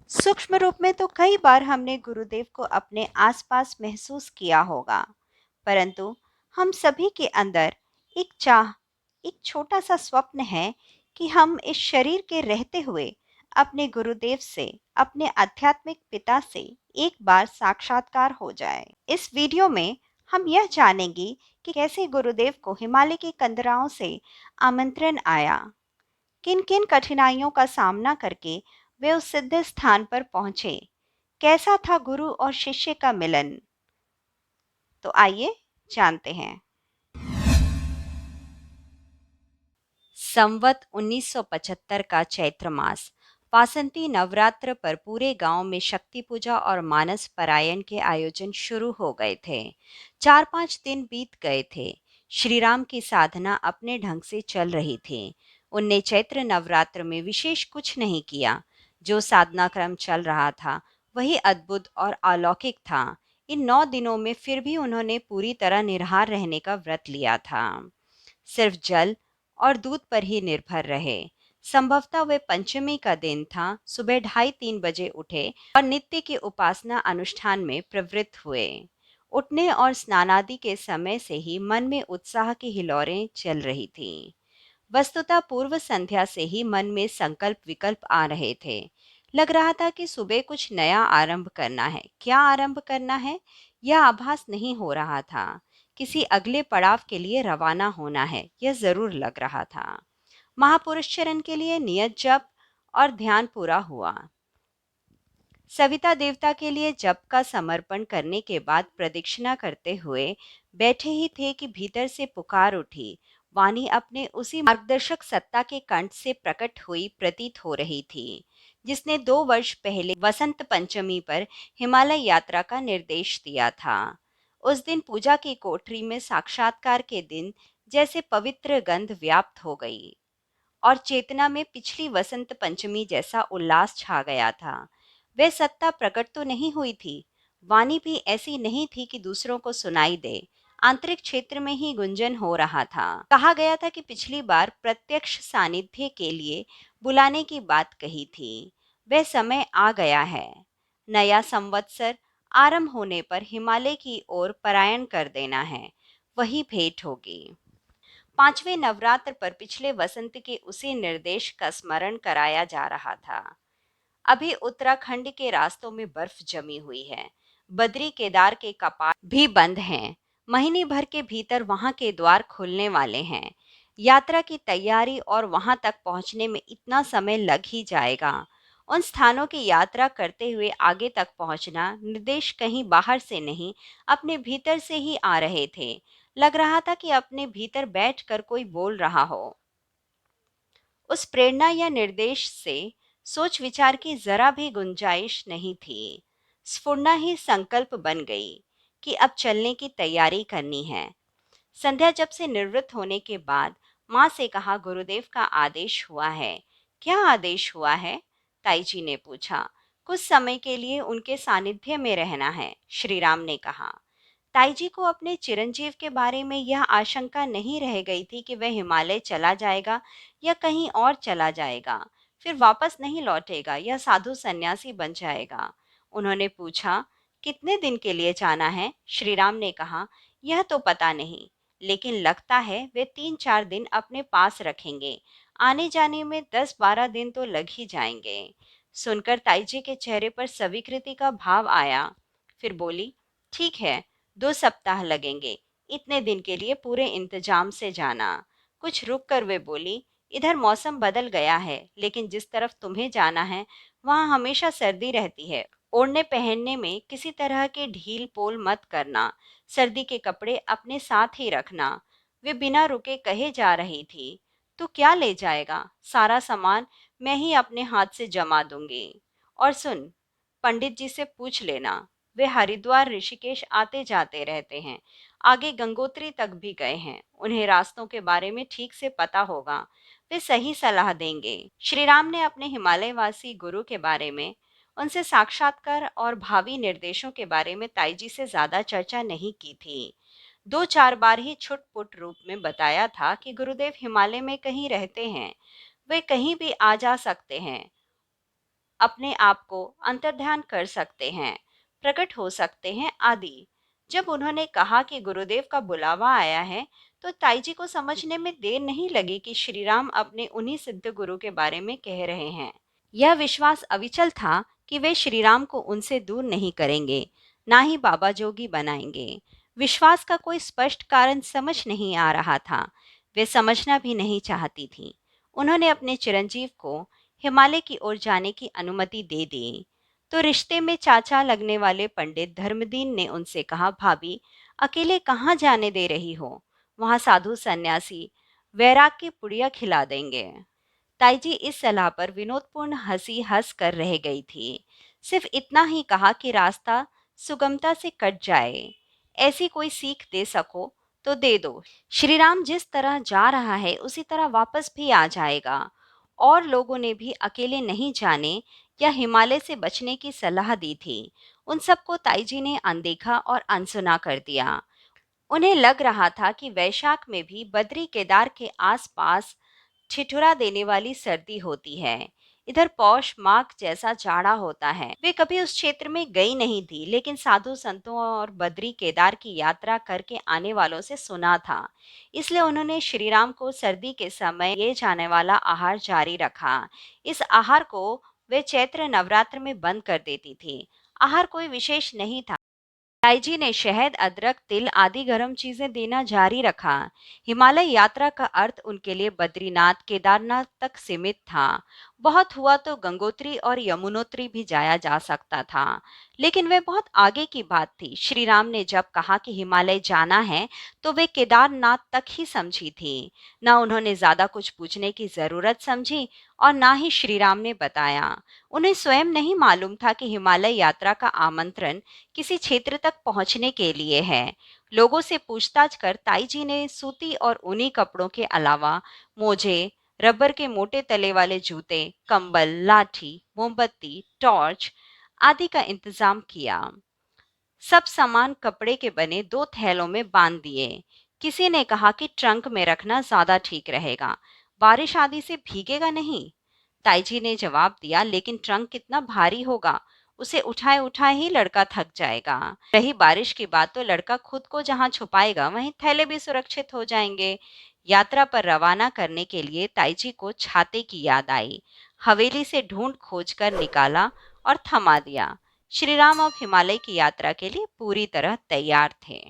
सूक्ष्म रूप में तो कई बार हमने गुरुदेव को अपने आसपास महसूस किया होगा, परंतु हम सभी के अंदर एक चाह, एक छोटा सा स्वप्न है कि हम इस शरीर के रहते हुए अपने गुरुदेव से, अपने आध्यात्मिक पिता से एक बार साक्षात्कार हो जाए। इस वीडियो में हम यह जानेंगे कि कैसे गुरुदेव को हिमालय की कंदराओं से आमंत्रण आया, किन किन कठिनाइयों का सामना करके वे उस सिद्ध स्थान पर पहुंचे, कैसा था गुरु और शिष्य का मिलन। तो आइए जानते हैं। संवत 1975 का चैत्र मास वासंती नवरात्र पर पूरे गांव में शक्ति पूजा और मानस परायण के आयोजन शुरू हो गए थे। 4-5 दिन बीत गए थे। श्री राम की साधना अपने ढंग से चल रही थी। उनने चैत्र नवरात्र में विशेष कुछ नहीं किया। जो साधना क्रम चल रहा था वही अद्भुत और अलौकिक था। इन 9 दिनों में फिर भी उन्होंने पूरी तरह निराहार रहने का व्रत लिया था। सिर्फ जल और दूध पर ही निर्भर रहे। संभवतः वे पंचमी का दिन था। सुबह 2:30-3 बजे उठे और नित्य की उपासना अनुष्ठान में प्रवृत्त हुए। उठने और स्नानादि के समय से ही मन में उत्साह की हिलोरें चल रही थीं। वस्तुतः पूर्व संध्या से ही मन में संकल्प विकल्प आ रहे थे। लग रहा था कि सुबह कुछ नया आरंभ करना है। क्या आरंभ करना है, यह आभास नहीं हो रहा था। किसी अगले पड़ाव के लिए रवाना होना है, यह जरूर लग रहा था। महापुरुष चरण के लिए नियत जप और ध्यान पूरा हुआ। सविता देवता के लिए जप का समर्पण करने के बाद प्रदक्षिणा करते हुए बैठे ही थे कि भीतर से पुकार उठी। वाणी अपने उसी मार्गदर्शक सत्ता के कंठ से प्रकट हुई प्रतीत हो रही थी, जिसने 2 वर्ष पहले वसंत पंचमी पर हिमालय यात्रा का निर्देश दिया था। उस दिन पूजा की कोठरी में साक्षात्कार के दिन जैसे पवित्र गंध व्याप्त हो गई और चेतना में पिछली वसंत पंचमी जैसा उल्लास छा गया था। वह सत्ता प्रकट तो नहीं हुई थी। वाणी भी ऐसी नहीं थी कि दूसरों को सुनाई दे। आंतरिक क्षेत्र में ही गुंजन हो रहा था। कहा गया था कि पिछली बार प्रत्यक्ष सानिध्य के लिए बुलाने की बात कही थी। वह समय आ गया है। नया संवत्सर आरंभ होने पर हिमालय की ओर पलायन कर देना है। वही भेंट होगी। 5वें नवरात्र पर पिछले वसंत के उसी निर्देश का स्मरण कराया जा रहा था। अभी उत्तराखंड के रास्तों में बर्फ जमी हुई है। बद्री केदार के कपाट भी बंद हैं। महीने भर के भीतर वहां के द्वार खुलने वाले हैं। यात्रा की तैयारी और वहां तक पहुंचने में इतना समय लग ही जाएगा। उन स्थानों की यात्रा करते हुए आगे तक पहुंचना निर्देश कहीं बाहर से नहीं, अपने भीतर से ही आ रहे थे। लग रहा था कि अपने भीतर बैठकर कोई बोल रहा हो। उस प्रेरणा या निर्देश से सोच विचार की जरा भी गुंजाइश नहीं थी। स्फुरना ही संकल्प बन गई कि अब चलने की तैयारी करनी है। संध्या जब से निवृत्त होने के बाद माँ से कहा, गुरुदेव का आदेश हुआ है। क्या आदेश हुआ है? ताई जी ने पूछा। कुछ समय के लिए उनके सानिध्य में रहना है, श्री राम ने कहा। ताई जी को अपने चिरंजीव के बारे में यह आशंका नहीं रह गई थी कि वह हिमालय चला जाएगा या कहीं और चला जाएगा, फिर वापस नहीं लौटेगा या साधु सन्यासी बन जाएगा। उन्होंने पूछा, कितने दिन के लिए जाना है? श्री राम ने कहा, यह तो पता नहीं, लेकिन लगता है वे 3-4 दिन अपने पास रखेंगे। आने जाने में 10-12 दिन तो लग ही जाएंगे। सुनकर ताई जी के चेहरे पर स्वीकृति का भाव आया। फिर बोली, ठीक है, 2 सप्ताह लगेंगे। इतने दिन के लिए पूरे इंतजाम से जाना। कुछ रुक कर वे बोली, इधर मौसम बदल गया है, लेकिन जिस तरफ तुम्हें जाना है वहाँ हमेशा सर्दी रहती है। ओढ़ने पहनने में किसी तरह की ढील पोल मत करना। सर्दी के कपड़े अपने साथ ही रखना। वे बिना रुके कहे जा रही थी, तू क्या ले जाएगा? सारा सामान मैं ही अपने हाथ से जमा दूंगी। और सुन, पंडित जी से पूछ लेना, वे हरिद्वार ऋषिकेश आते जाते रहते हैं। आगे गंगोत्री तक भी गए हैं। उन्हें रास्तों के बारे में ठीक से पता होगा। वे सही सलाह देंगे। श्री राम ने अपने हिमालयवासी गुरु के बारे में, उनसे साक्षात्कार और भावी निर्देशों के बारे में ताईजी से ज्यादा चर्चा नहीं की थी। 2-4 बार ही छुटपुट रूप में बताया था कि गुरुदेव हिमालय में कहीं रहते हैं। वे कहीं भी आ जा सकते हैं। अपने आप को अंतर्ध्यान कर सकते हैं, प्रकट हो सकते हैं आदि। जब उन्होंने कहा कि गुरुदेव का बुलावा आया है, तो ताईजी को समझने में देर नहीं लगी कि श्री राम अपने उन्हीं सिद्ध गुरु के बारे में कह रहे हैं। यह विश्वास अविचल था कि वे श्री राम को उनसे दूर नहीं करेंगे, ना ही बाबा जोगी बनाएंगे। विश्वास का कोई स्पष्ट कारण समझ नहीं आ रहा था। वे समझना भी नहीं चाहती थी। उन्होंने अपने चिरंजीव को हिमालय की ओर जाने की अनुमति दे दी। तो रिश्ते में चाचा लगने वाले पंडित धर्मदीन ने उनसे कहा, भाभी, अकेले कहाँ जाने दे रही हो? वहां साधु सन्यासी वैराग की पुड़िया खिला देंगे। ताईजी इस सलाह पर विनोदपूर्ण हंसी हंस कर रह गई थी। सिर्फ इतना ही कहा कि रास्ता सुगमता से कट जाए, ऐसी कोई सीख दे सको तो दे दो। श्री राम जिस तरह जा रहा है उसी तरह वापस भी आ जाएगा। और लोगों ने भी अकेले नहीं जाने या हिमालय से बचने की सलाह दी थी। उन सबको ताईजी ने अनदेखा और अनसुना कर दिया। उन्हें लग रहा था कि वैशाख में भी बद्री केदार के आसपास ठिठुरा देने वाली सर्दी होती है। इधर पौष माघ जैसा जाड़ा होता है। वे कभी उस क्षेत्र में गई नहीं थी, लेकिन साधु संतों और बद्री केदार की यात्रा करके आने वालों से सुना था। इसलिए उन्होंने श्री राम को सर्दी के समय ये जाने वाला आहार जारी रखा। इस आहार को वे चैत्र नवरात्र में बंद कर देती थी। आहार कोई विशेष नहीं था। ताईजी ने शहद, अदरक, तिल आदि गर्म चीजें देना जारी रखा। हिमालय यात्रा का अर्थ उनके लिए बद्रीनाथ, केदारनाथ तक सीमित था। बहुत हुआ तो गंगोत्री और यमुनोत्री भी जाया जा सकता था, लेकिन वे बहुत आगे की बात थी। श्री राम ने जब कहा कि हिमालय जाना है, तो वे केदारनाथ तक ही समझी थी। न उन्होंने ज्यादा कुछ पूछने की जरूरत समझी और ना ही श्री राम ने बताया। उन्हें स्वयं नहीं मालूम था कि हिमालय यात्रा का आमंत्रण किसी क्षेत्र तक पहुंचने के लिए है। लोगों से पूछताछ कर ताईजी ने सूती और ऊनी कपड़ों के अलावा मोजे, रबर के मोटे तले वाले जूते, कंबल, लाठी, मोमबत्ती, टॉर्च आदि का इंतजाम किया। सब सामान कपड़े के बने 2 थैलों में बांध दिए। किसी ने कहा कि ट्रंक में रखना ज्यादा ठीक रहेगा, बारिश आदि से भीगेगा नहीं। ताईजी ने जवाब दिया, लेकिन ट्रंक कितना भारी होगा, उसे उठाए उठाए ही लड़का थक जाएगा। रही बारिश की बात, तो लड़का खुद को जहां छुपाएगा वहीं थैले भी सुरक्षित हो जाएंगे। यात्रा पर रवाना करने के लिए ताईजी को छाते की याद आई। हवेली से ढूंढ खोज कर निकाला और थमा दिया। श्री राम अब हिमालय की यात्रा के लिए पूरी तरह तैयार थे।